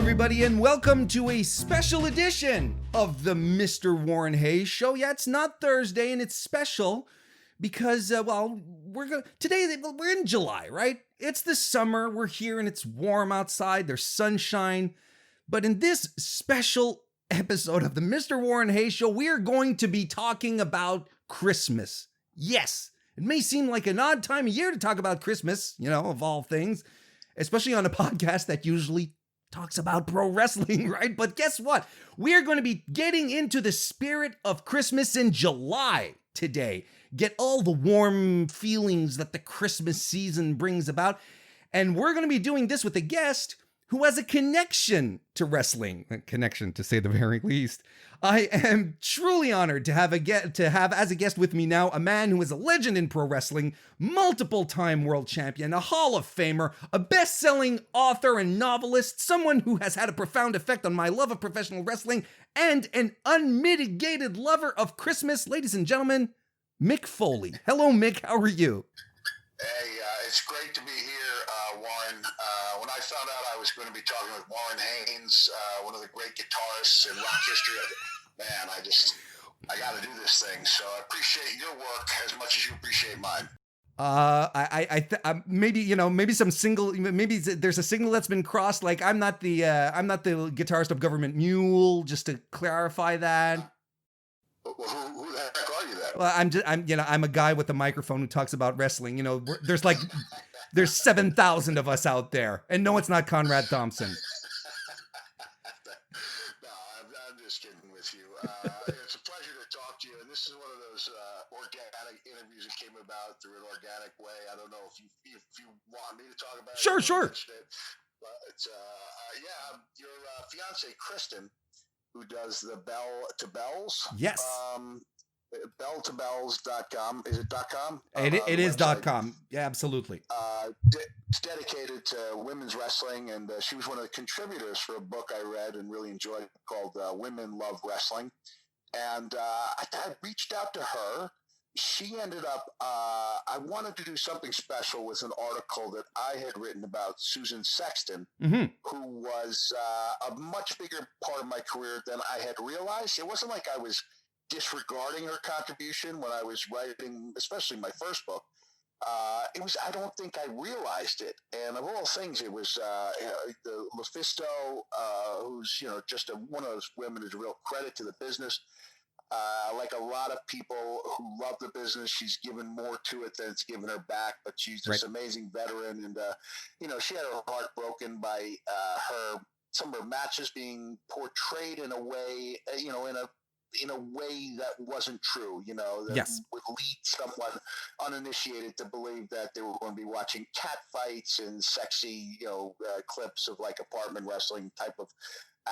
everybody, and welcome to a special edition of the Mr. Warren Hayes Show. Yeah, it's not Thursday, and it's special because, today we're in July, right? It's the summer, we're here, and it's warm outside, there's sunshine. But in this special episode of the Mr. Warren Hayes Show, we are going to be talking about Christmas. Yes, it may seem like an odd time of year to talk about Christmas, of all things, especially on a podcast that usually talks about pro wrestling, right? But guess what? We are going to be getting into the spirit of Christmas in July today. Get all the warm feelings that the Christmas season brings about. And we're going to be doing this with a guest who has a connection to wrestling. A connection, to say the very least. I am truly honored to have as a guest with me now a man who is a legend in pro wrestling, multiple-time world champion, a Hall of Famer, a best-selling author and novelist, someone who has had a profound effect on my love of professional wrestling, and an unmitigated lover of Christmas. Ladies and gentlemen, Mick Foley. Hello, Mick. How are you? Hey, it's great to be here, Warren. When I found out I was going to be talking with MrWarrenHayes, one of the great guitarists in rock history, I got to do this thing. So I appreciate your work as much as you appreciate mine. Maybe there's a signal that's been crossed. Like I'm not the guitarist of Government Mule. Just to clarify that. Well, who the heck are you then? Well, I'm a guy with a microphone who talks about wrestling. There's 7,000 of us out there, and no, it's not Conrad Thompson. No, I'm just kidding with you. It's a pleasure to talk to you, and this is one of those organic interviews that came about through an organic way. I don't know if you want me to talk about it. Sure. But your fiance Kristen, who does the Bell to Bells. Yes. Belltobells.com. Is it .com? It is .com. Yeah, absolutely. It's dedicated to women's wrestling, and she was one of the contributors for a book I read and really enjoyed called Women Love Wrestling. And I reached out to her. She ended up, I wanted to do something special with an article that I had written about Susan Sexton, who was a much bigger part of my career than I had realized. It wasn't like I was disregarding her contribution when I was writing, especially my first book. I don't think I realized it. And of all things, it was the Lufisto, who's, just one of those women who's a real credit to the business. Like a lot of people who love the business, she's given more to it than it's given her back, but she's this amazing veteran. And, she had her heart broken by some of her matches being portrayed in a way, in a way that wasn't true, that would lead someone uninitiated to believe that they were going to be watching cat fights and sexy, clips of like apartment wrestling type of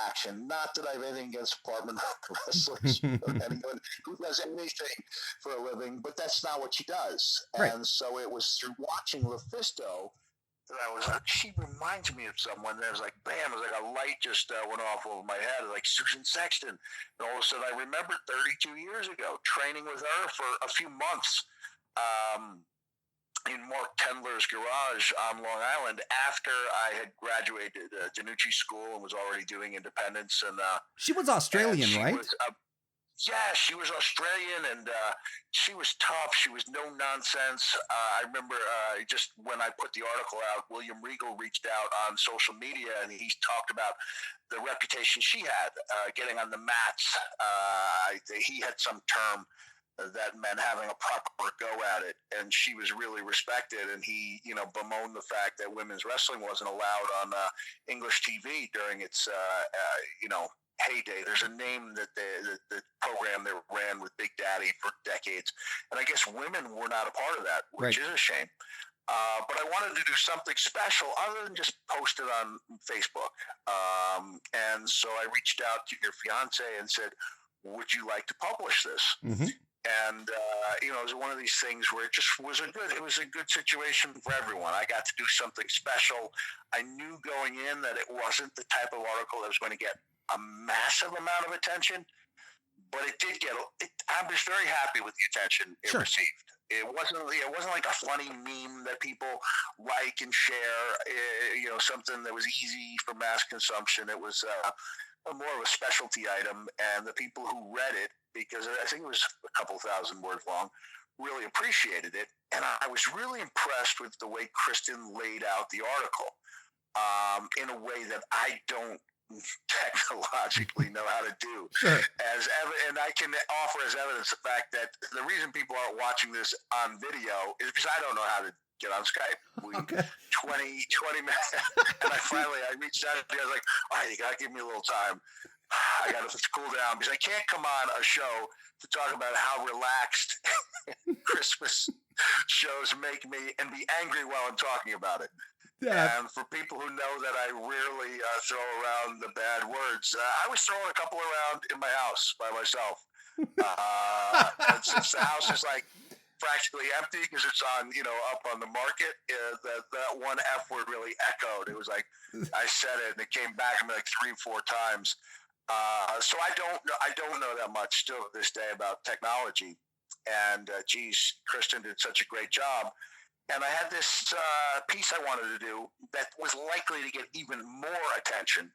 action. Not that I have anything against apartment wrestlers or anyone who does anything for a living, but that's not what she does. Right. And so it was through watching Lufisto that I was like, she reminds me of someone. That was like, bam, it was like a light just went off over my head, like Susan Sexton. And all of a sudden I remembered 32 years ago training with her for a few months in Mark Tendler's garage on Long Island after I had graduated Danucci School and was already doing independence. And she was Australian, right? She was Australian, and she was tough. She was no nonsense. I remember just when I put the article out, William Regal reached out on social media, and he talked about the reputation she had getting on the mats. He had some term that meant having a proper go at it, and she was really respected. And he, bemoaned the fact that women's wrestling wasn't allowed on English TV during its, heyday. There's a name that the program that ran with Big Daddy for decades, and I guess women were not a part of that, which is a shame. But I wanted to do something special other than just post it on Facebook. And so I reached out to your fiance and said, would you like to publish this? And, it was one of these things where it was a good situation for everyone. I got to do something special. I knew going in that it wasn't the type of article that was going to get a massive amount of attention, but it did get, I was very happy with the attention it received. It wasn't like a funny meme that people like and share. Something that was easy for mass consumption. It was more of a specialty item, and the people who read it, because I think it was a couple thousand words long, really appreciated it. And I was really impressed with the way Kristen laid out the article in a way that I don't technologically know how to do. Sure. And I can offer as evidence the fact that the reason people aren't watching this on video is because I don't know how to get on Skype. 20 minutes. And I reached out to you. I was like, all right, you got to give me a little time. I got to cool down because I can't come on a show to talk about how relaxed Christmas shows make me and be angry while I'm talking about it. Yeah. And for people who know that I rarely throw around the bad words, I was throwing a couple around in my house by myself. And since the house is like practically empty because it's on, up on the market, that one F word really echoed. It was like I said it and it came back to me like 3-4 times. So I don't know that much still to this day about technology. And Kristen did such a great job. And I had this piece I wanted to do that was likely to get even more attention.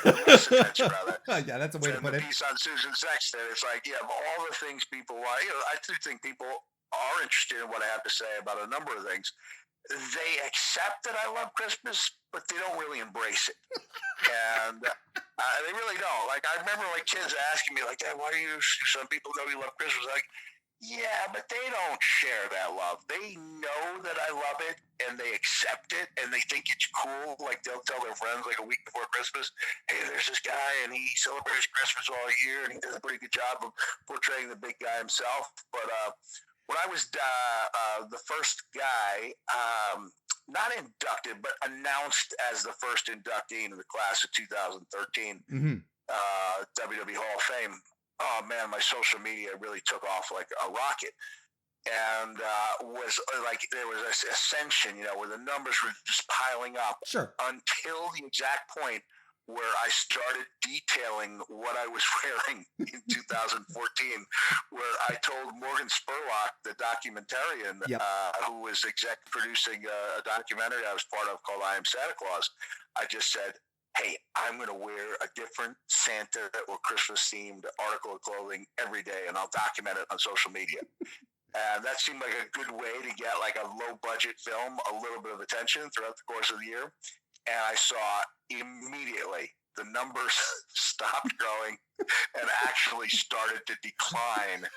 Less attention, rather. Yeah, that's a way to put it. The piece on Susan Sexton. It's like, of all the things people want, I do think people are interested in what I have to say about a number of things. They accept that I love Christmas, but they don't really embrace it. And they really don't. Like, I remember kids asking me, like, Dad, why do some people know you love Christmas? Like, yeah, but they don't share that love. They know that I love it, and they accept it, and they think it's cool. Like, they'll tell their friends, like, a week before Christmas, hey, there's this guy, and he celebrates Christmas all year, and he does a pretty good job of portraying the big guy himself. But when I was the first guy, not inducted, but announced as the first inductee into the class of 2013, WWE Hall of Fame, oh man, my social media really took off like a rocket. And was like, there was this ascension, where the numbers were just piling up. Sure. Until the exact point where I started detailing what I was wearing in 2014, where I told Morgan Spurlock, the documentarian, who was producing a documentary I was part of called I Am Santa Claus, I just said, hey, I'm going to wear a different Santa or Christmas-themed article of clothing every day, and I'll document it on social media. And that seemed like a good way to get like a low-budget film a little bit of attention throughout the course of the year. And I saw immediately the numbers stopped growing and actually started to decline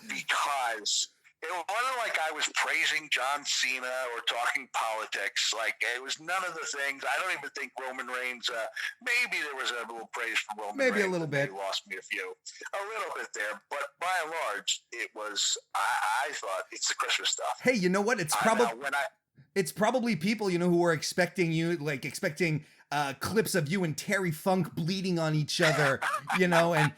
because it wasn't like I was praising John Cena or talking politics. Like, it was none of the things. I don't even think Roman Reigns, maybe there was a little praise for Roman Reigns. Maybe a little bit. He lost me a little bit there. But by and large, it was, I thought, it's the Christmas stuff. Hey, you know what? It's probably people, who are expecting clips of you and Terry Funk bleeding on each other, and,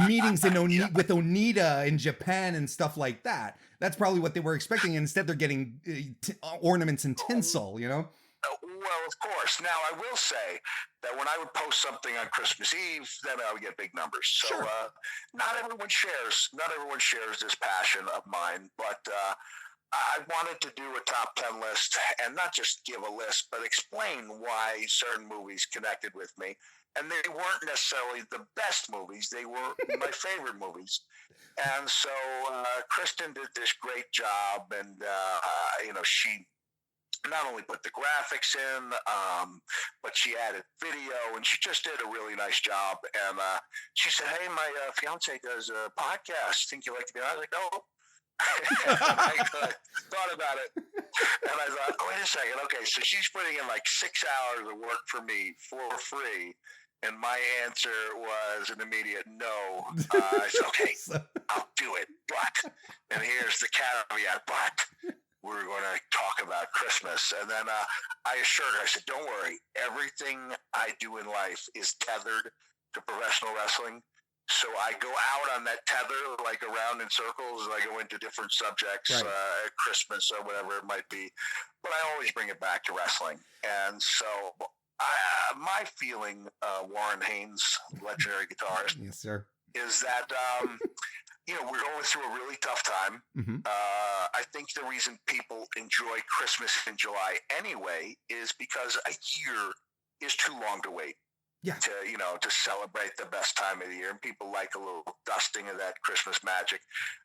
meetings with Onita in Japan and stuff like that. That's probably what they were expecting. And instead, they're getting ornaments and tinsel, Well, of course. Now, I will say that when I would post something on Christmas Eve, then I would get big numbers. So sure. Not everyone shares this passion of mine, but I wanted to do a top 10 list and not just give a list, but explain why certain movies connected with me. And they weren't necessarily the best movies. They were my favorite movies. And so Kristen did this great job. And, she not only put the graphics in, but she added video. And she just did a really nice job. And she said, hey, my fiance does a podcast. Think you like to be on? I was like, oh. I thought about it, and I thought, wait a second, okay, so she's putting in like 6 hours of work for me for free, and my answer was an immediate no. I said, okay, I'll do it, but, and here's the caveat, but we're going to talk about Christmas. And then I assured her, I said, don't worry, everything I do in life is tethered to professional wrestling. So I go out on that tether, like around in circles, and I go into different subjects, right. Christmas or whatever it might be. But I always bring it back to wrestling. And so my feeling, Warren Hayes, legendary guitarist, yes, sir, is that, we're going through a really tough time. Mm-hmm. I think the reason people enjoy Christmas in July anyway is because a year is too long to wait. Yeah. To celebrate the best time of the year. And people like a little dusting of that Christmas magic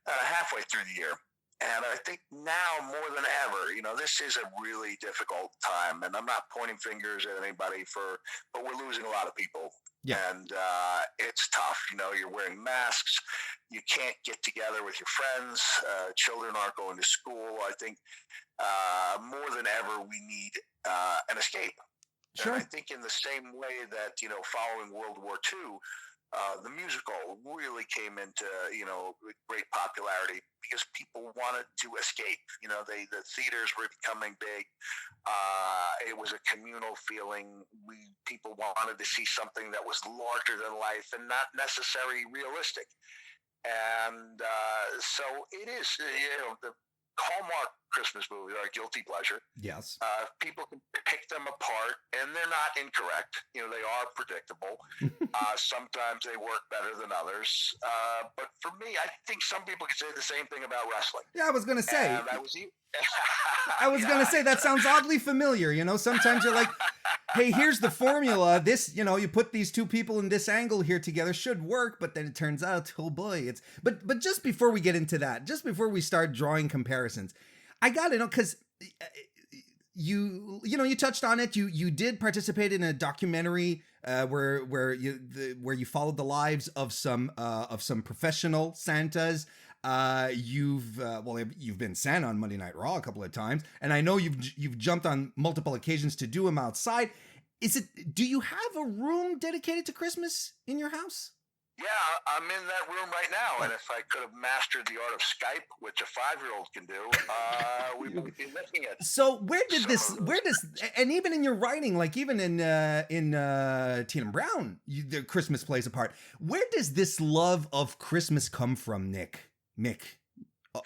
halfway through the year. And I think now more than ever, this is a really difficult time. And I'm not pointing fingers at anybody but we're losing a lot of people. Yeah. And it's tough. You're wearing masks. You can't get together with your friends. Children aren't going to school. I think more than ever, we need an escape. Sure. And I think in the same way that, following World War II, the musical really came into, great popularity because people wanted to escape. The theaters were becoming big. It was a communal feeling. People wanted to see something that was larger than life and not necessarily realistic. And so it is, the Hallmark Christmas movies are a guilty pleasure. Yes. People can pick them apart, and they're not incorrect. They are predictable. Sometimes they work better than others. But for me, I think some people could say the same thing about wrestling. Yeah, I was going to say. I was going to say, that sounds oddly familiar. Sometimes you're like, hey, here's the formula. This, you put these two people in this angle here together should work. But then it turns out, oh boy, but just before we get into that, just before we start drawing comparisons, I got to know, because you touched on it. You did participate in a documentary where you followed the lives of some professional Santas. You've been Santa on Monday Night Raw a couple of times, and I know you've jumped on multiple occasions to do them outside. Do you have a room dedicated to Christmas in your house? Yeah, I'm in that room right now, and if I could have mastered the art of Skype, which a 5-year-old can do, we would be looking at. So and even in your writing, like even in Tina Brown, the Christmas plays a part. Where does this love of Christmas come from, Mick?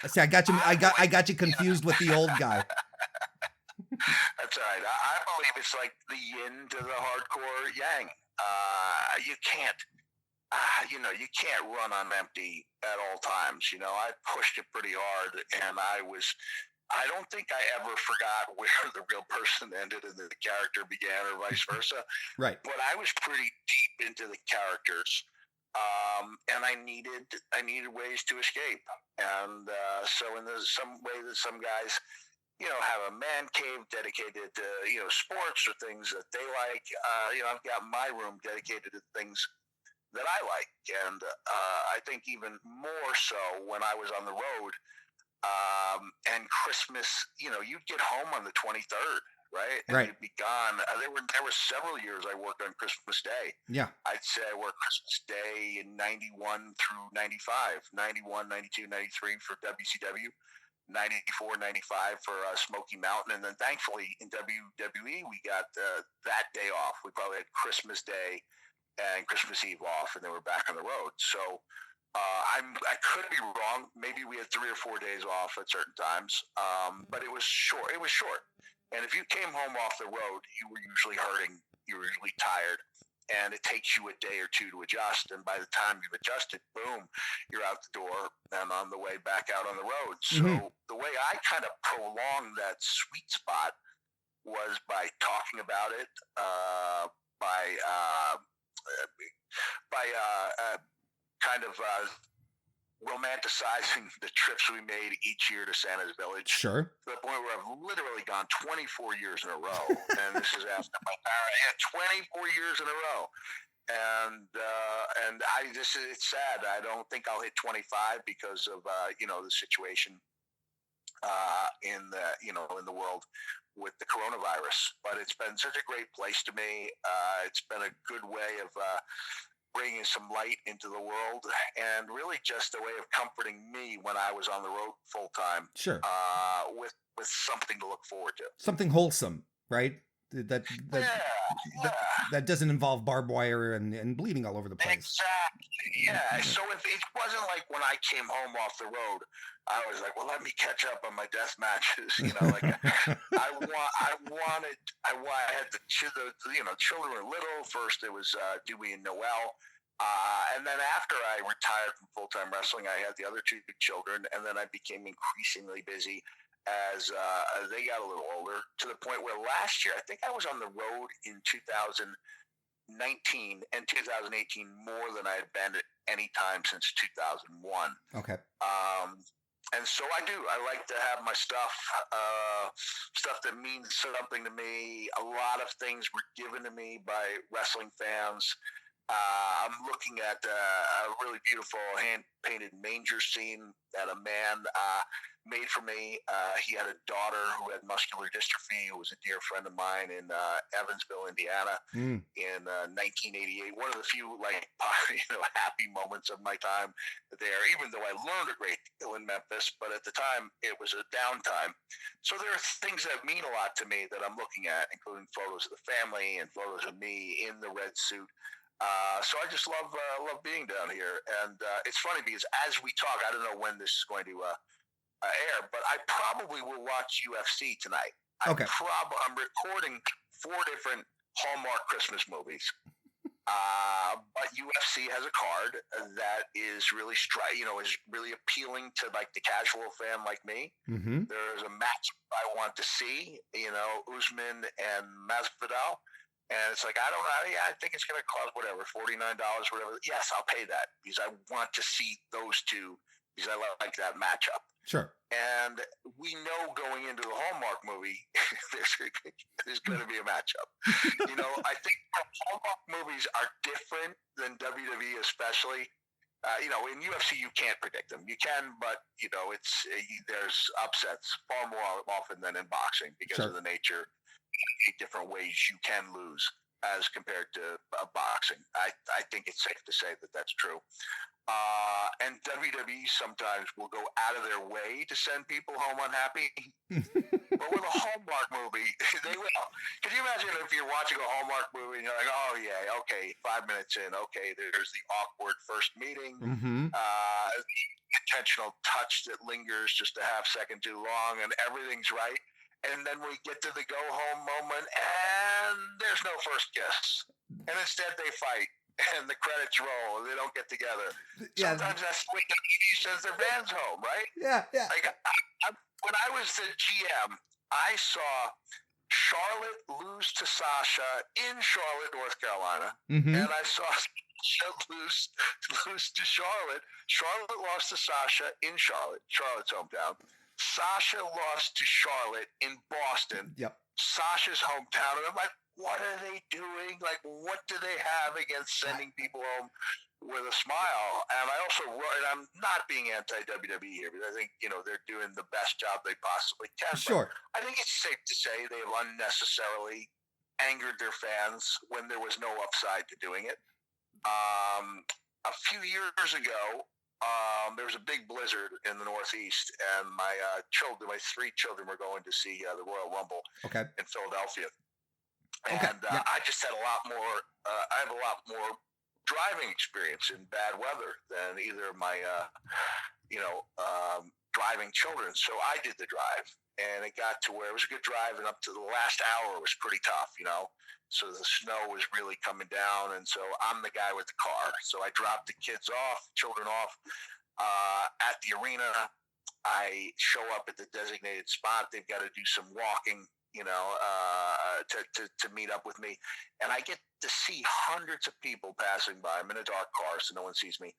See, I got you confused with the old guy. That's all right. I believe it's like the yin to the hardcore yang. You can't. You can't run on empty at all times. I pushed it pretty hard, and I don't think I ever forgot where the real person ended and the character began, or vice versa. Right. But I was pretty deep into the characters, and I needed ways to escape. And so in some way that some guys, have a man cave dedicated to, sports or things that they like. I've got my room dedicated to things that I like. And I think even more so when I was on the road, and Christmas, you'd get home on the 23rd, right? And right. You'd be gone. There were several years I worked on Christmas Day. Yeah. I'd say I worked Christmas Day in 91 through 95, 91, 92, 93 for WCW. 94, 95 for Smoky Mountain. And then thankfully in WWE, we got that day off. We probably had Christmas Day and Christmas Eve off, and then we're back on the road. So I could be wrong. Maybe we had 3 or 4 days off at certain times, but it was short. And if you came home off the road, you were usually hurting. You were usually tired. And it takes you a day or two to adjust. And by the time you've adjusted, boom, you're out the door and on the way back out on the road. So the way I kind of prolonged that sweet spot was by talking about it, by romanticizing the trips we made each year to Santa's Village. Sure. To the point where I've literally gone 24 years in a row. And this is after my parents. 24 years in a row. And it's sad. I don't think I'll hit 25 because of, the situation in the world with the coronavirus. But it's been such a great place to me. It's been a good way of bringing some light into the world, and really just a way of comforting me when I was on the road full time. Sure. With something to look forward to. Something wholesome, right? That doesn't involve barbed wire and bleeding all over the place. Exactly. Yeah. So it wasn't like when I came home off the road, I was like, well, let me catch up on my death matches. I had the children were little. First it was Dewey and Noel, And then after I retired from full-time wrestling, I had the other two children, and then I became increasingly busy as they got a little older, to the point where last year, I think I was on the road in 2019 and 2018 more than I had been at any time since 2001. Okay. And so I do. I like to have my stuff that means something to me. A lot of things were given to me by wrestling fans. I'm looking at a really beautiful hand-painted manger scene that a man made for me. He had a daughter who had muscular dystrophy, who was a dear friend of mine in Evansville, Indiana, in 1988. One of the few happy moments of my time there, even though I learned a great deal in Memphis, but at the time it was a downtime. So there are things that mean a lot to me that I'm looking at, including photos of the family and photos of me in the red suit. So I just love being down here, and it's funny because as we talk, I don't know when this is going to air, but I probably will watch UFC tonight. Okay. I'm recording 4 different Hallmark Christmas movies, but UFC has a card that is really is really appealing to like the casual fan like me. Mm-hmm. There's a match I want to see, Usman and Masvidal. And it's like, I don't know. Yeah, I think it's going to cost whatever, $49, whatever. Yes, I'll pay that because I want to see those two because I like that matchup. Sure. And we know going into the Hallmark movie, there's going to be a matchup. I think Hallmark movies are different than WWE, especially. In UFC, you can't predict them. You can, but, there's upsets far more often than in boxing because of the nature. Different ways you can lose as compared to boxing. I think it's safe to say that that's true. And WWE sometimes will go out of their way to send people home unhappy. But with a Hallmark movie, they will. Can you imagine if you're watching a Hallmark movie and you're like, oh yeah, okay, 5 minutes in, okay, there's the awkward first meeting, intentional touch that lingers just a half second too long, and everything's right. And then we get to the go-home moment, and there's no first kiss. And instead they fight, and the credits roll, and they don't get together. Yeah. Sometimes that's the way WWE sends their fans home, right? Yeah. Like, when I was the GM, I saw Charlotte lose to Sasha in Charlotte, North Carolina, and I saw Sasha lose to Charlotte. Charlotte lost to Sasha in Charlotte's hometown. Sasha lost to Charlotte in Boston. Yep. Sasha's hometown. And I'm like, what are they doing? Like, what do they have against sending people home with a smile? And I also wrote, and I'm not being anti-WWE here, because I think, they're doing the best job they possibly can. Sure. But I think it's safe to say they have unnecessarily angered their fans when there was no upside to doing it. A few years ago, there was a big blizzard in the Northeast, and my 3 children were going to see the Royal Rumble in Philadelphia. And I just had a lot more. I have a lot more driving experience in bad weather than either of my, driving children. So I did the drive, and it got to where it was a good drive, and up to the last hour was pretty tough, So the snow was really coming down, and so I'm the guy with the car. So I dropped the children off at the arena. I show up at the designated spot. They've got to do some walking, to meet up with me. And I get to see hundreds of people passing by. I'm in a dark car, so no one sees me.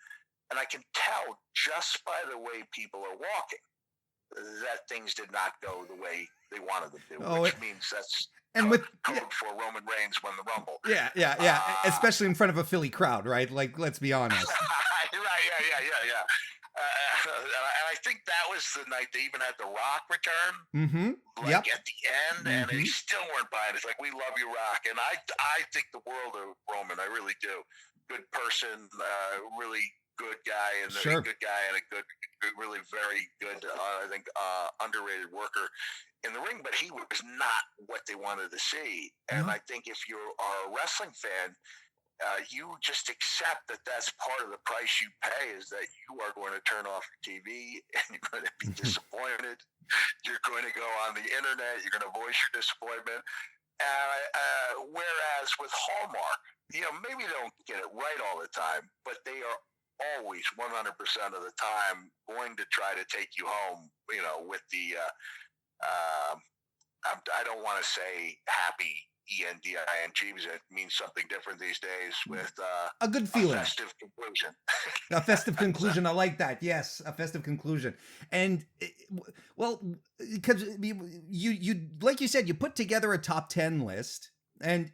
And I can tell just by the way people are walking that things did not go the way they wanted them to, which means that's code for Roman Reigns won the Rumble. Yeah. Especially in front of a Philly crowd, right? Like, let's be honest. Right, yeah. And I think that was the night they even had The Rock return, at the end, and they still weren't buying it. It's like, we love you, Rock. And I think the world of Roman. I really do. Good person, really good guy, and a good guy, and a good, really very good, underrated worker in the ring. But he was not what they wanted to see. And I think if you are a wrestling fan, you just accept that that's part of the price you pay, is that you are going to turn off your TV and you're going to be disappointed. You're going to go on the internet. You're going to voice your disappointment. Whereas with Hallmark, maybe they don't get it right all the time, but they are always 100% of the time going to try to take you home, with the, I don't want to say happy ENDING because it means something different these days with a good feeling. A festive conclusion. A festive conclusion. I like that. Yes, a festive conclusion. And well, because you like you said, you put together a top 10 list, and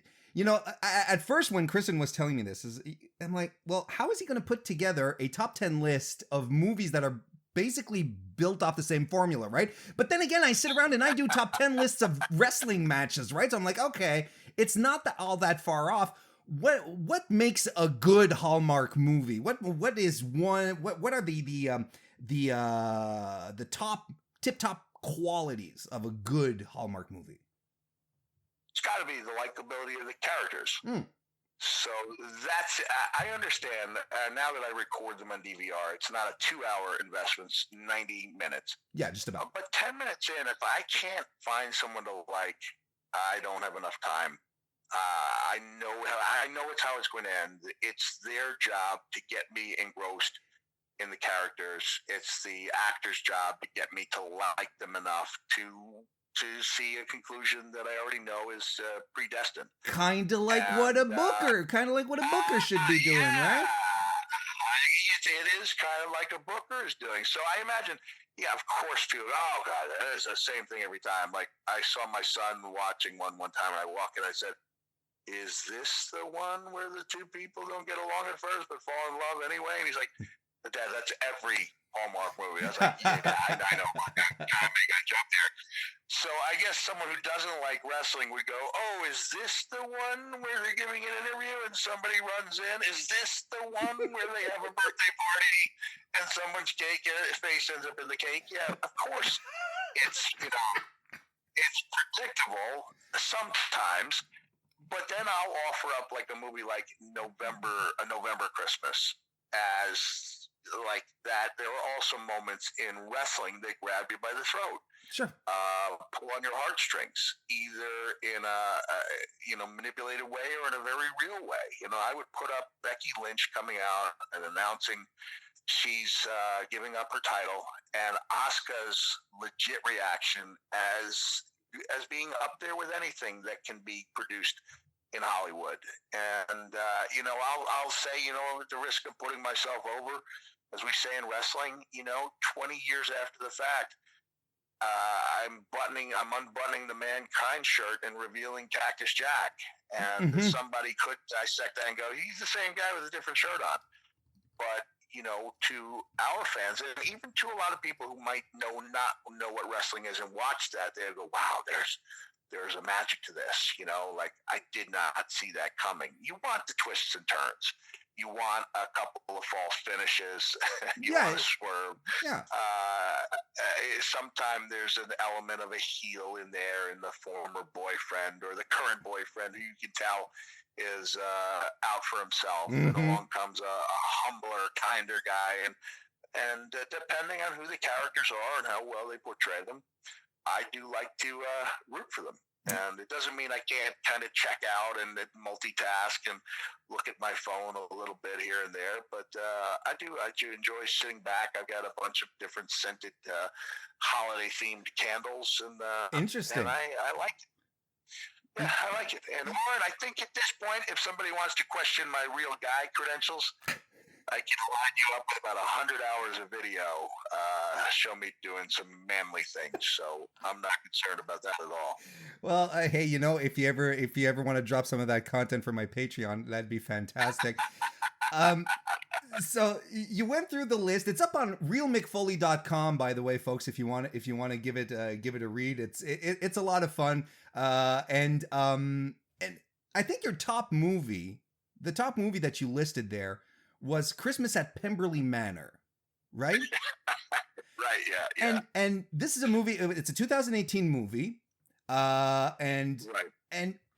at first when Kristen was telling me this, I'm like, well, how is he going to put together a top 10 list of movies that are basically built off the same formula, right? But then again, I sit around and I do top 10 lists of wrestling matches, right? So I'm like, okay, it's not all that far off. What makes a good Hallmark movie? What is one? What are the tip top qualities of a good Hallmark movie? It's got to be the likability of the characters. So that's, I understand now that I record them on DVR, it's not a 2-hour investment, it's 90 minutes. Yeah, just about. But 10 minutes in, if I can't find someone to like, I don't have enough time. I know it's how it's going to end. It's their job to get me engrossed in the characters. It's the actor's job to get me to like them enough to see a conclusion that I already know is predestined. Kind of like what a booker should be doing, right? It is kind of like a booker is doing. So I imagine, of course, people, oh God, that is the same thing every time. Like I saw my son watching one time, and I walked in, I said, is this the one where the two people don't get along at first but fall in love anyway? And he's like, Dad, that's every Hallmark movie. I was like, yeah, I know. I jumped there. So I guess someone who doesn't like wrestling would go, oh, is this the one where they're giving an interview and somebody runs in? Is this the one where they have a birthday party and someone's face ends up in the cake? Yeah, of course. It's, it's predictable sometimes, but then I'll offer up like a movie like November Christmas as like that. There are also moments in wrestling that grab you by the throat. Sure. Pull on your heartstrings, either in a manipulated way or in a very real way. I would put up Becky Lynch coming out and announcing she's giving up her title, and Asuka's legit reaction as being up there with anything that can be produced in Hollywood. And I'll say, at the risk of putting myself over, as we say in wrestling, 20 years after the fact, I'm unbuttoning the Mankind shirt and revealing Cactus Jack. And somebody could dissect that and go, he's the same guy with a different shirt on. But, to our fans, and even to a lot of people who might not know what wrestling is and watch that, they'll go, wow, there's a magic to this, like I did not see that coming. You want the twists and turns. You want a couple of false finishes. You want to swerve. Yeah. Sometimes there's an element of a heel in there in the former boyfriend or the current boyfriend who you can tell is out for himself. And along comes a humbler, kinder guy. And depending on who the characters are and how well they portray them, I do like to root for them. And it doesn't mean I can't kind of check out and multitask and look at my phone a little bit here and there. But I do enjoy sitting back. I've got a bunch of different scented holiday-themed candles. And interesting. And I like it. Yeah, I like it. And Warren, I think at this point, if somebody wants to question my real guy credentials, I can line you up with about 100 hours of video, show me doing some manly things. So I'm not concerned about that at all. Well, hey, if you ever want to drop some of that content for my Patreon, that'd be fantastic. So you went through the list. It's up on realmickfoley.com, by the way, folks. If you want to give it a read, it's a lot of fun. And I think your top movie, the top movie that you listed there, was Christmas at Pemberley Manor, right? Right, yeah. And this is a movie. It's a 2018 movie. And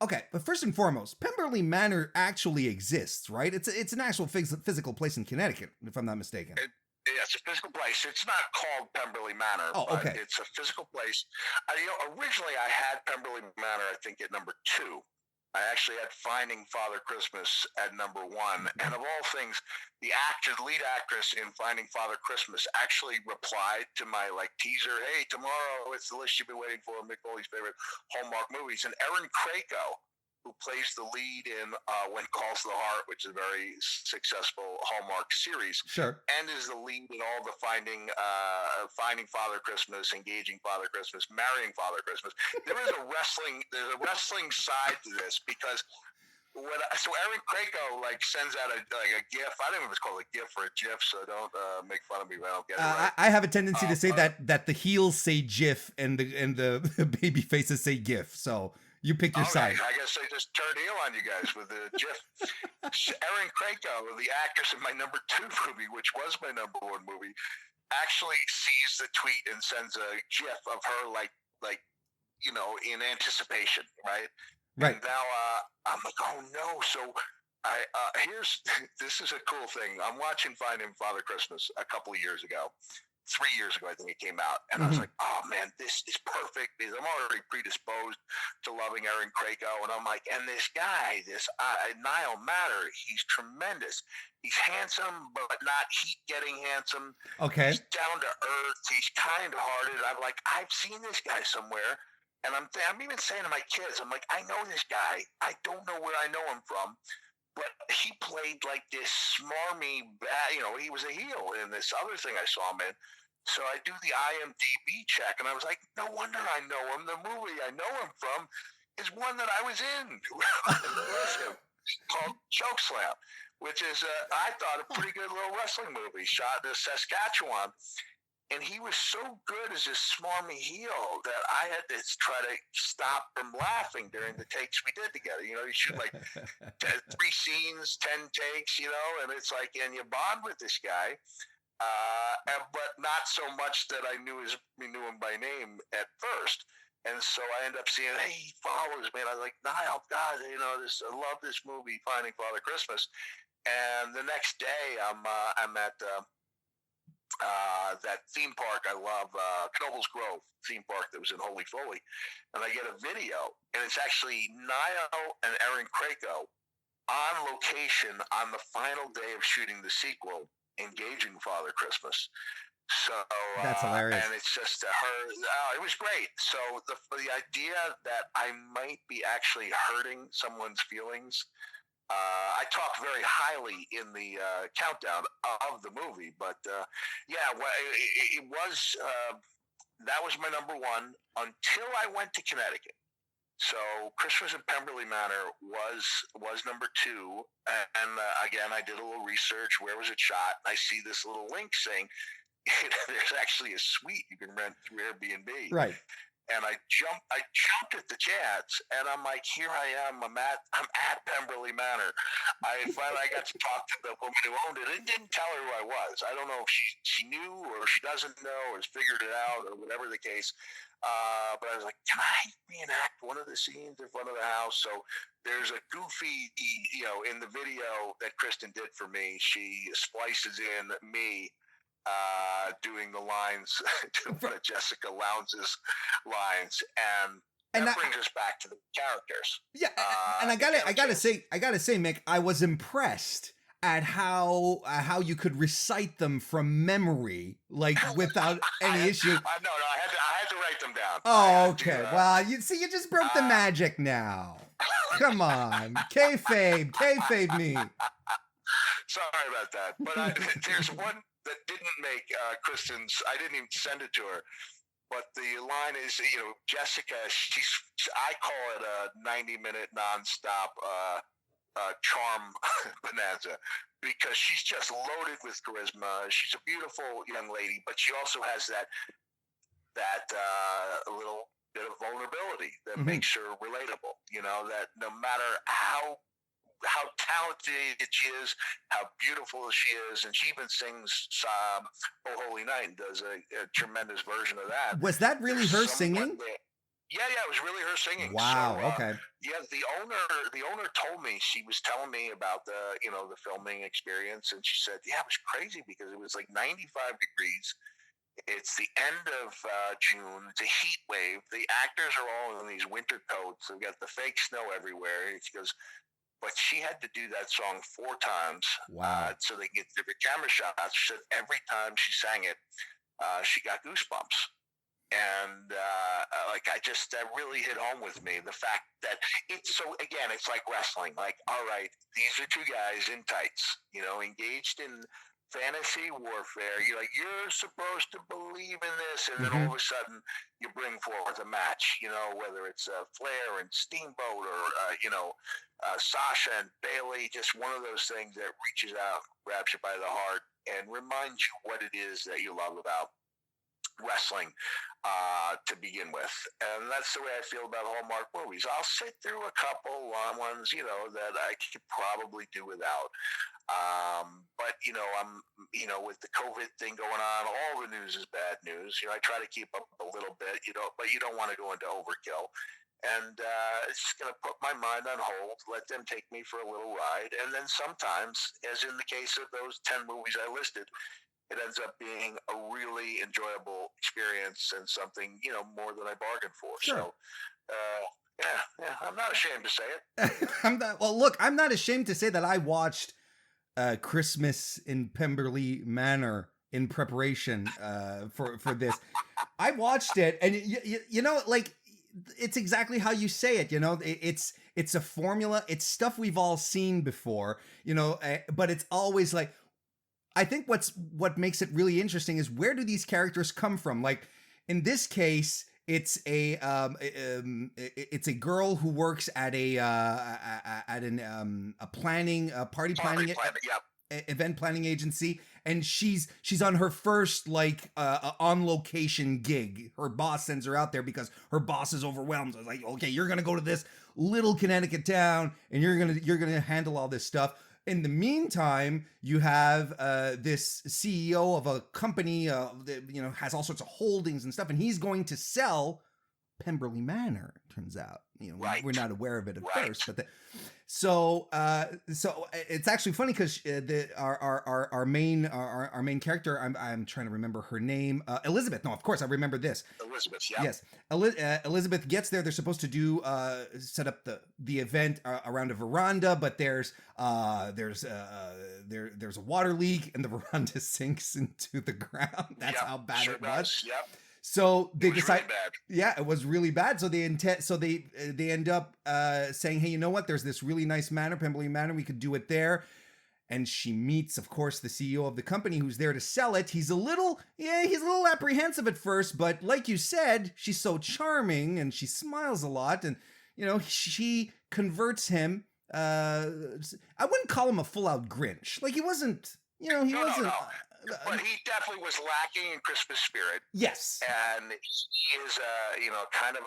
okay, but first and foremost, Pemberley Manor actually exists, right? It's an actual physical place in Connecticut, if I'm not mistaken. Yeah, it's a physical place. It's not called Pemberley Manor, Oh, but okay. it's a physical place. Originally I had Pemberley Manor, I think, at number 2. I actually had Finding Father Christmas at number 1. And of all things, the lead actress in Finding Father Christmas actually replied to my teaser, "Hey, tomorrow it's the list you've been waiting for, Mick Foley's favorite Hallmark movies." And Erin Krakow, who plays the lead in When Calls to the Heart, which is a very successful Hallmark series, Sure. and is the lead in all the Finding Father Christmas, Engaging Father Christmas, Marrying Father Christmas. There's a wrestling side to this, because so Erin Krakow sends out a GIF. I don't know if it's called a GIF or a GIF, so don't make fun of me if I don't get it right. I have a tendency to say that the heels say GIF and the baby faces say GIF. So you pick your side. I guess I just turned heel on you guys with the GIF. Erin Krakow, the actress in my number 2 movie, which was my number 1 movie, actually sees the tweet and sends a GIF of her in anticipation, right? Right. And now I'm like, oh no. So this is a cool thing. I'm watching Finding Father Christmas a couple of years ago. 3 years ago, I think it came out. And I was like, oh man, this is perfect, because I'm already predisposed to loving Erin Krakow. And I'm like, and this guy, Niall Matter, he's tremendous. He's handsome, but not heat-getting handsome. Okay. He's down to earth. He's kind-hearted. I'm like, I've seen this guy somewhere. And I'm even saying to my kids, I'm like, I know this guy. I don't know where I know him from. But he played this smarmy, he was a heel in this other thing I saw him in. So I do the IMDb check, and I was like, no wonder I know him. The movie I know him from is one that I was in called Chokeslam, which is, I thought, a pretty good little wrestling movie shot in Saskatchewan. And he was so good as this smarmy heel that I had to try to stop from laughing during the takes we did together. You shoot 3 scenes, 10 takes, and it's and you bond with this guy, but not so much that I knew him by name at first. And so I end up seeing, hey, he follows me. And I was like, Niall, God, I love this movie, Finding Father Christmas. And the next day, I'm at that theme park I love, Knoebels Grove theme park that was in Holy Foley, and I get a video, and it's actually Niall and Erin Krakow on location on the final day of shooting the sequel, Engaging Father Christmas. So that's hilarious, and it's just her. It was great. So the idea that I might be actually hurting someone's feelings. I talk very highly in the countdown of the movie, but it was that was my number 1 until I went to Connecticut. So Christmas in Pemberley Manor was number 2, and again I did a little research. Where was it shot? I see this little link saying there's actually a suite you can rent through Airbnb. Right. And I jumped at the chance, and I'm like, here I am. I'm at Pemberley Manor. I got to talk to the woman who owned it. And didn't tell her who I was. I don't know if she knew or she doesn't know or has figured it out or whatever the case. But I was like, can I reenact one of the scenes in front of the house? So there's a goofy, in the video that Kristen did for me. She splices in me doing the lines to Jessica Lowndes' lines, and that brings us back to the characters. Yeah, and I gotta say, Mick, I was impressed at how you could recite them from memory, without any issue. No, I had to write them down. Oh, okay. Well, you just broke the magic now. Come on, kayfabe me. Sorry about that, but there's one that didn't make Kristen's. I didn't even send it to her. But the line is, Jessica, I call it a 90-minute nonstop charm bonanza, because she's just loaded with charisma. She's a beautiful young lady, but she also has that little bit of vulnerability that makes her relatable. That no matter how talented she is, how beautiful she is, and she even sings "Oh Holy Night" and does a tremendous version of that. Was that really her singing? Yeah, it was really her singing. Wow. So, Okay. yeah, the owner told me, she was telling me about the filming experience, and she said, yeah, it was crazy because it was like 95 degrees. It's the end of June. It's a heat wave. The actors are all in these winter coats. They've got the fake snow everywhere. And she goes, but she had to do that song 4 times Wow. so they get different camera shots. She said every time she sang it, she got goosebumps. And like I just that really hit home with me, the fact that it's so, again, it's like wrestling. Like, all right, these are two guys in tights, engaged in fantasy warfare. You're supposed to believe in this, and then all Hmm. of a sudden you bring forth a match, whether it's Flair and Steamboat, or Sasha and Bailey. Just one of those things that reaches out, grabs you by the heart, and reminds you what it is that you love about wrestling to begin with. And that's the way I feel about Hallmark movies. I'll sit through a couple ones, that I could probably do without. But with the COVID thing going on, all the news is bad news. I try to keep up a little bit, but you don't want to go into overkill. And it's just going to put my mind on hold, let them take me for a little ride. And then sometimes, as in the case of those 10 movies I listed, it ends up being a really enjoyable experience and something, more than I bargained for. Sure. So, yeah, I'm not ashamed to say it. Well, look, I'm not ashamed to say that I watched Christmas in Pemberley Manor in preparation for this. I watched it, and like, it's exactly how you say it. It's a formula. It's stuff we've all seen before. But it's always like, I think what makes it really interesting is, where do these characters come from? Like, in this case, it's a girl who works at a party planning event planning agency, and she's on her first on location gig. Her boss sends her out there because her boss is overwhelmed. So it's like, okay, you're gonna go to this little Connecticut town, and you're gonna handle all this stuff. In the meantime, you have this CEO of a company that has all sorts of holdings and stuff, and he's going to sell Pemberley Manor. Turns out, Right. we're not aware of it at Right. first, but so it's actually funny because our main character, I'm trying to remember her name, Elizabeth. No, of course I remember this. Elizabeth, yeah. Yes, Elizabeth gets there. They're supposed to do set up the event around a veranda, but there's a water leak, and the veranda sinks into the ground. That's how bad it was. Yep. So they decide, really bad. yeah, it was really bad. So they end up saying, hey, you know what? There's this really nice manor, Pemberley Manor. We could do it there. And she meets, of course, the CEO of the company who's there to sell it. He's a little apprehensive at first, but like you said, she's so charming and she smiles a lot, and she converts him. I wouldn't call him a full-out Grinch. Like, he wasn't. He wasn't. No. But he definitely was lacking in Christmas spirit. Yes. And he is, kind of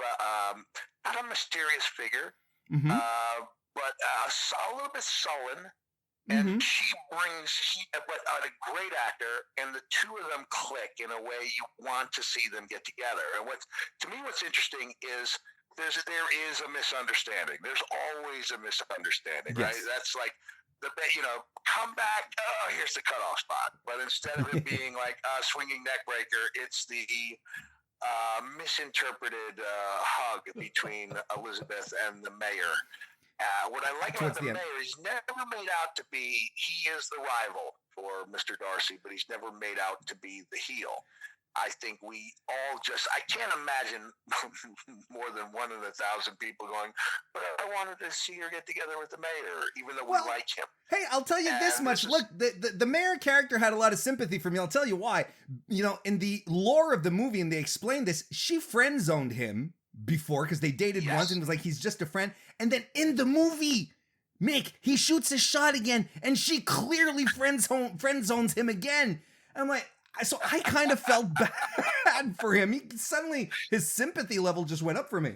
not a mysterious figure, Mm-hmm. but a little bit sullen. And she brings, but a great actor, and the two of them click in a way you want to see them get together. And what's interesting is there is a misunderstanding. There's always a misunderstanding, Yes. right? That's like come back. Oh, here's the cutoff spot. But instead of it being like a swinging neck breaker, it's the misinterpreted hug between Elizabeth and the mayor. What I like about the mayor, he's never made out to be, he is the rival for Mr. Darcy, but he's never made out to be the heel. I think we all I can't imagine more than 1 in 1,000 people going, but I wanted to see her get together with the mayor, even though we like him. Hey, I'll tell you this much. Look, the mayor character had a lot of sympathy for me. I'll tell you why. In the lore of the movie, and they explained this, she friend zoned him before because they dated once, and was like, he's just a friend. And then in the movie, Mick, he shoots his shot again, and she clearly friend zones him again. I'm like, so I kind of felt bad for him. Suddenly, his sympathy level just went up for me.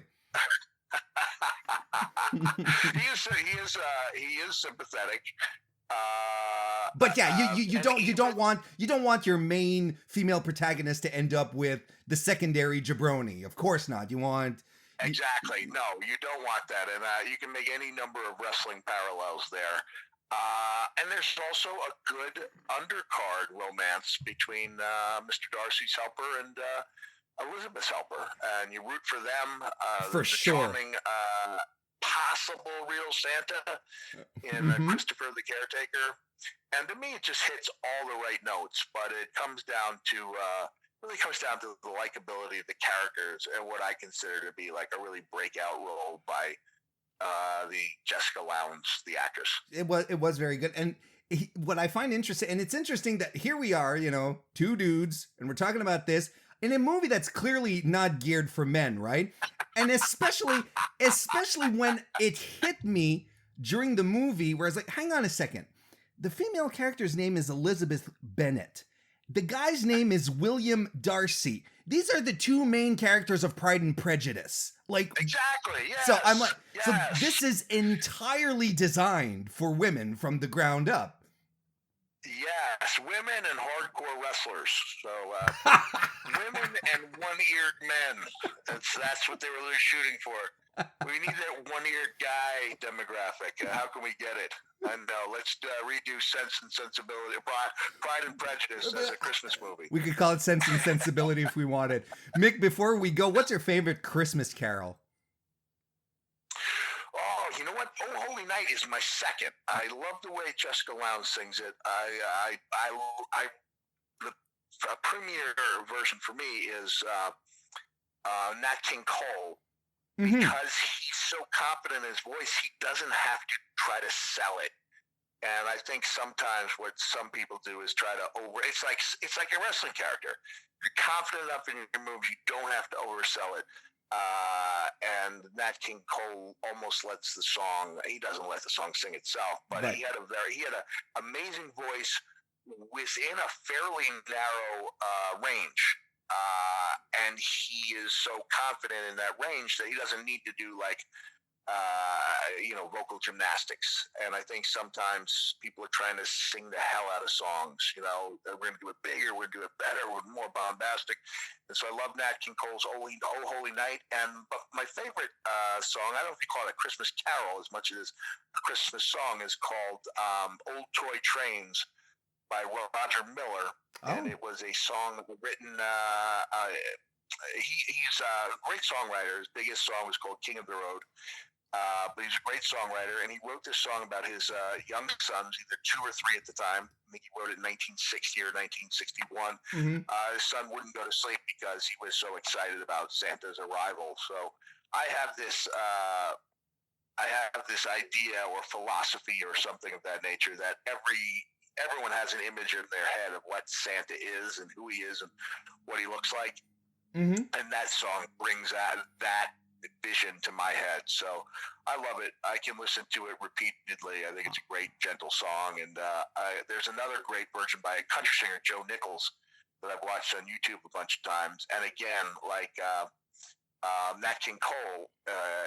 He is sympathetic. But yeah, you don't want your main female protagonist to end up with the secondary jabroni. Of course not. You want Exactly. No, you don't want that, and you can make any number of wrestling parallels there. And there's also a good undercard romance between Mr. Darcy's helper and Elizabeth's helper, and you root for them. For There's a sure. charming possible real Santa in Christopher the Caretaker, and to me, it just hits all the right notes. But it comes down to really comes down to the likability of the characters and what I consider to be like a really breakout role by the Jessica Lowndes, the actress. It was very good. And what I find interesting, and it's interesting that here we are, two dudes, and we're talking about this in a movie that's clearly not geared for men, right? And especially when it hit me during the movie, where I was like, hang on a second. The female character's name is Elizabeth Bennet. The guy's name is William Darcy. These are the two main characters of Pride and Prejudice. Like, exactly, yes. So I'm like, yes. So this is entirely designed for women from the ground up. Yes, women and hardcore wrestlers. So women and one-eared men. That's what they were really shooting for. We need that one-eared guy demographic. How can we get it? I know. Let's redo Sense and Sensibility, Pride and Prejudice as a Christmas movie. We could call it Sense and Sensibility if we wanted. Mick, before we go, what's your favorite Christmas carol? Oh, you know what? Oh, Holy Night is my second. I love the way Jessica Lowndes sings it. The premier version for me is Nat King Cole. Because he's so confident in his voice, he doesn't have to try to sell it. And I think sometimes what some people do is try to it's like a wrestling character. You're confident enough in your moves, you don't have to oversell it. And Nat King Cole almost lets the song. He doesn't let the song sing itself, but he had an amazing voice within a fairly narrow range. And he is so confident in that range that he doesn't need to do vocal gymnastics. And I think sometimes people are trying to sing the hell out of songs. We're going to do it bigger, we're going to do it better, we're more bombastic. And so I love Nat King Cole's Oh Holy Night. But my favorite song, I don't know if you call it a Christmas carol as much as a Christmas song, is called Old Toy Trains by Roger Miller. And it was a song written, he's a great songwriter. His biggest song was called King of the Road. But he's a great songwriter, and he wrote this song about his young sons, either 2 or 3 at the time. I think he wrote it in 1960 or 1961. His son wouldn't go to sleep because he was so excited about Santa's arrival. So I have this idea or philosophy or something of that nature that everyone has an image in their head of what Santa is and who he is and what he looks like. And that song brings that vision to my head. So I love it. I can listen to it repeatedly. I think it's a great, gentle song. And there's another great version by a country singer, Joe Nichols, that I've watched on YouTube a bunch of times. And again, like Nat King Cole,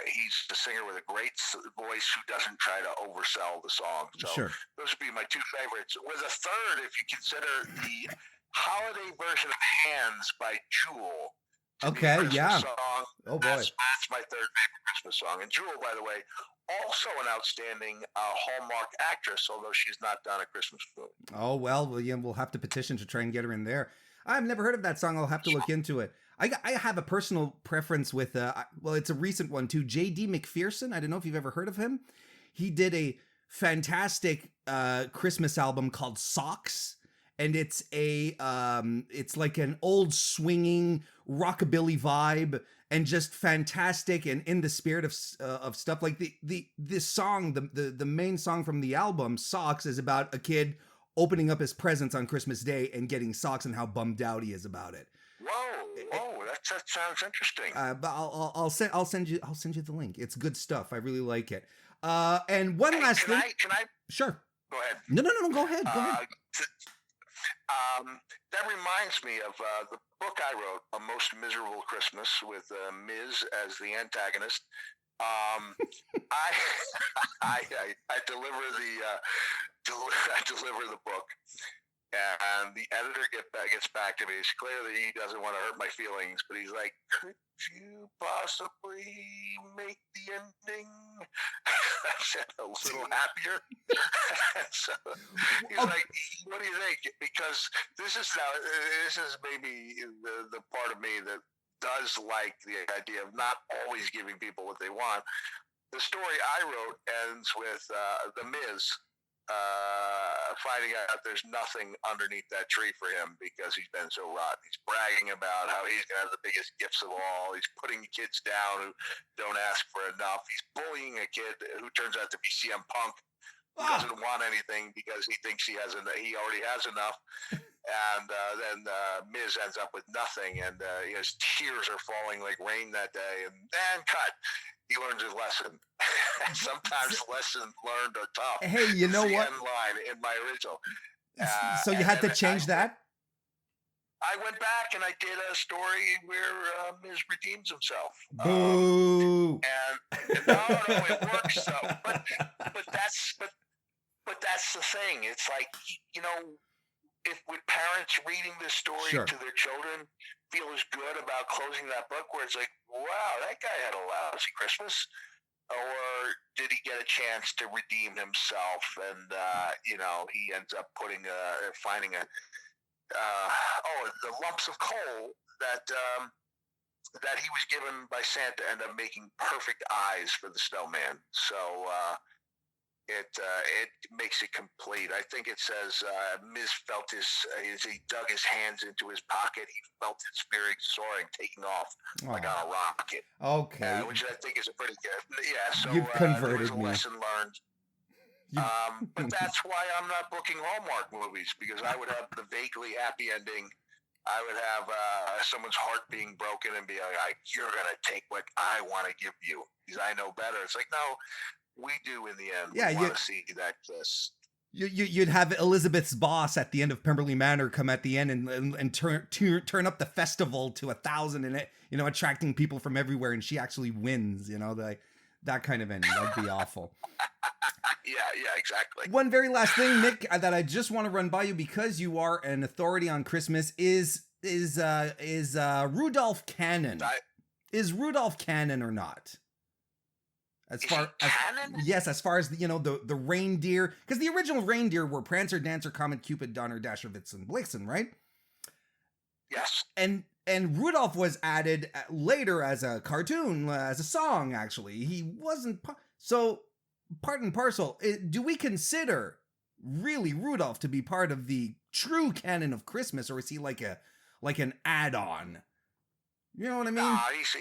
he's the singer with a great voice who doesn't try to oversell the song. So those would be my 2 favorites. With a third, if you consider the holiday version of Hands by Jewel. Okay, yeah. Song. Oh boy, that's my third favorite Christmas song. And Jewel, by the way, also an outstanding Hallmark actress, although she's not done a Christmas movie. Oh well, yeah, we'll have to petition to try and get her in there. I've never heard of that song. I'll have to look into it. I have a personal preference with, it's a recent one too, J.D. McPherson. I don't know if you've ever heard of him. He did a fantastic Christmas album called Socks. And it's it's like an old swinging rockabilly vibe and just fantastic and in the spirit of stuff. Like this song, the main song from the album, Socks, is about a kid opening up his presents on Christmas Day and getting socks and how bummed out he is about it. Whoa, that sounds interesting. But I'll send you the link. It's good stuff. I really like it. And one last thing. Can I? Sure. Go ahead. No. Go ahead. That reminds me of the book I wrote, A Most Miserable Christmas, with Miz as the antagonist. I deliver the book, and the editor gets back to me. It's clear that he doesn't want to hurt my feelings, but he's like, "Could you possibly story make the ending? I said, a little happier. So he's like, what do you think? Because this is maybe the part of me that does like the idea of not always giving people what they want. The story I wrote ends with the Miz finding out there's nothing underneath that tree for him because he's been so rotten. He's bragging about how he's going to have the biggest gifts of all. He's putting kids down who don't ask for enough. He's bullying a kid who turns out to be CM Punk, who doesn't want anything because he thinks he already has enough. And then Miz ends up with nothing, and his tears are falling like rain that day. And cut. He learns his lesson. Sometimes lessons learned are tough. Hey, you know what? End line in my original. So you had to change that? I went back and I did a story where Miz redeems himself. Boo! And no, it works though. But that's the thing. It's like, if with parents reading this story Sure. to their children feel as good about closing that book where it's like, wow, that guy had a lousy Christmas, or did he get a chance to redeem himself? And he ends up finding the lumps of coal that he was given by Santa end up making perfect eyes for the snowman. So it makes it complete. I think it says Miz felt as he dug his hands into his pocket, he felt his spirit soaring, taking off like on a rocket. Okay. Which I think is a pretty good. Yeah. So You've converted there was a me. lesson learned. But that's why I'm not booking Hallmark movies, because I would have the vaguely happy ending. I would have someone's heart being broken and be like, you're going to take what I want to give you because I know better. It's like, no, we do in the end. Yeah, we want to see that kiss. You'd have Elizabeth's boss at the end of Pemberley Manor come at the end and turn up the festival to 1,000 and it, attracting people from everywhere, and she actually wins. That kind of ending. That'd be awful. Yeah, exactly. One very last thing, Mick, that I just want to run by you because you are an authority on Christmas is Rudolph canon? Is Rudolph canon or not? As far as the reindeer, because the original reindeer were Prancer, Dancer, Comet, Cupid, Donner, Dasher, Vixen, Blitzen, right? Yes. And Rudolph was added later as a cartoon, as a song. Actually, he wasn't. So, part and parcel. Do we consider really Rudolph to be part of the true canon of Christmas, or is he like an add-on? You know what I mean? No, he's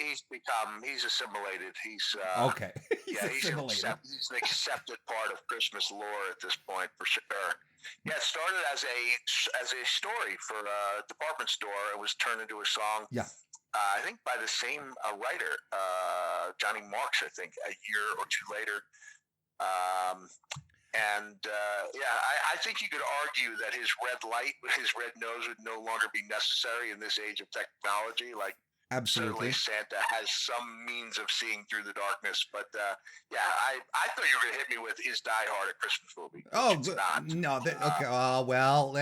assimilated. He's okay. He's an accepted part of Christmas lore at this point for sure. Yeah, it started as a story for a department store. It was turned into a song. Yeah. I think by the same writer, Johnny Marks. I think a year or two later. I think you could argue that his red nose would no longer be necessary in this age of technology. Like, absolutely, certainly Santa has some means of seeing through the darkness. But I thought you were going to hit me with "Is Die Hard" a Christmas movie? No. Okay. Well.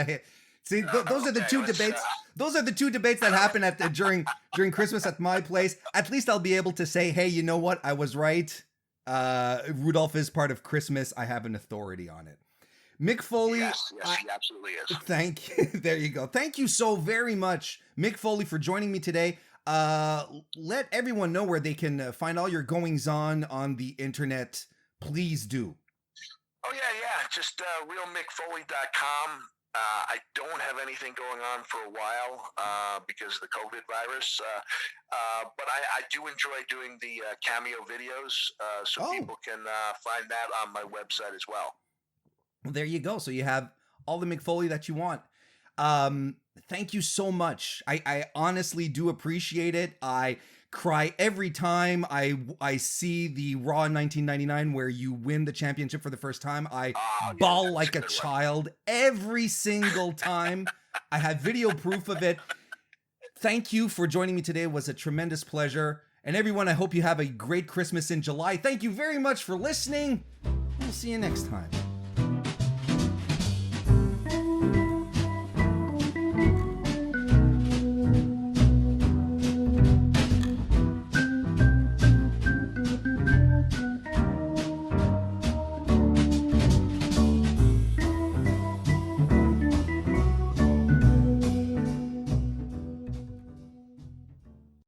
See, those are the two debates. Those are the two debates that happen during Christmas at my place. At least I'll be able to say, hey, you know what? I was right. Rudolph is part of Christmas. I have an authority on it. Mick Foley. Yes, he absolutely is. Thank you. There you go. Thank you so very much, Mick Foley, for joining me today. Let everyone know where they can find all your goings on the internet. Please do. Oh, yeah. Just realmickfoley.com. I don't have anything going on for a while because of the COVID virus, but I do enjoy doing the cameo videos, so people can find that on my website as well. Well, there you go. So you have all the Mick Foley that you want. Thank you so much. I honestly do appreciate it. I cry every time I see the Raw 1999 where you win the championship for the first time. I bawl like a child every single time. I have video proof of it. Thank you for joining me today. It was a tremendous pleasure. And everyone, I hope you have a great Christmas in July. Thank you very much for listening. We'll see you next time.